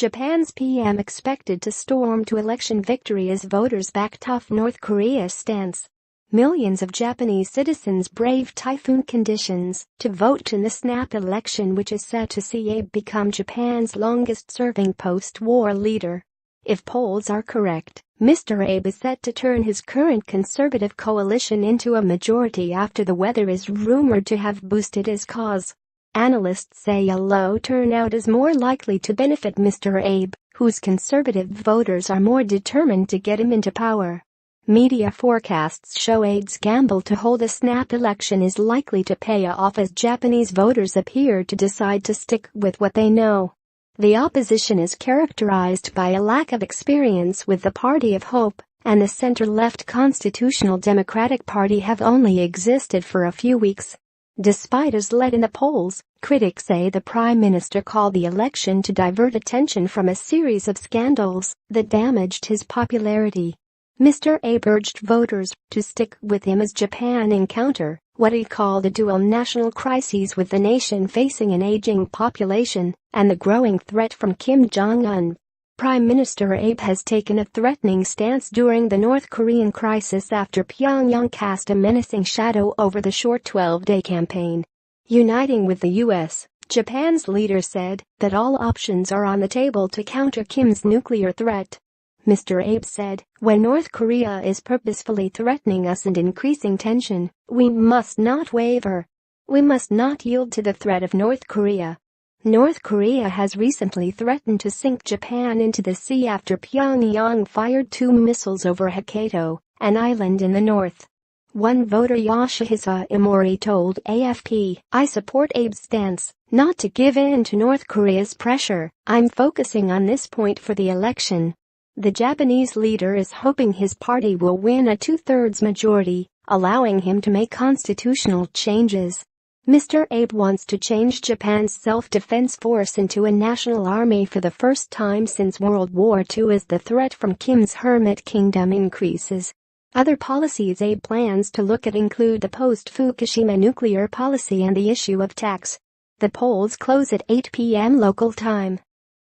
Japan's PM expected to storm to election victory as voters back tough North Korea stance. Millions of Japanese citizens braved typhoon conditions to vote in the snap election, which is set to see Abe become Japan's longest-serving post-war leader. If polls are correct, Mr. Abe is set to turn his current conservative coalition into a majority after the weather is rumored to have boosted his cause. Analysts say a low turnout is more likely to benefit Mr. Abe, whose conservative voters are more determined to get him into power. Media forecasts show Abe's gamble to hold a snap election is likely to pay off as Japanese voters appear to decide to stick with what they know. The opposition is characterized by a lack of experience with the Party of Hope, and the center-left Constitutional Democratic Party have only existed for a few weeks. Despite his lead in the polls, critics say the Prime Minister called the election to divert attention from a series of scandals that damaged his popularity. Mr. Abe urged voters to stick with him as Japan encounter what he called a dual national crisis, with the nation facing an aging population and the growing threat from Kim Jong-un. Prime Minister Abe has taken a threatening stance during the North Korean crisis after Pyongyang cast a menacing shadow over the short 12-day campaign. Uniting with the U.S., Japan's leader said that all options are on the table to counter Kim's nuclear threat. Mr. Abe said, "When North Korea is purposefully threatening us and increasing tension, we must not waver. We must not yield to the threat of North Korea." North Korea has recently threatened to sink Japan into the sea after Pyongyang fired 2 missiles over Hokkaido, an island in the north. One voter, Yoshihisa Imori, told AFP, "I support Abe's stance, not to give in to North Korea's pressure. I'm focusing on this point for the election." The Japanese leader is hoping his party will win a 2/3 majority, allowing him to make constitutional changes. Mr. Abe wants to change Japan's self-defense force into a national army for the first time since World War II as the threat from Kim's Hermit Kingdom increases. Other policies Abe plans to look at include the post-Fukushima nuclear policy and the issue of tax. The polls close at 8 p.m. local time.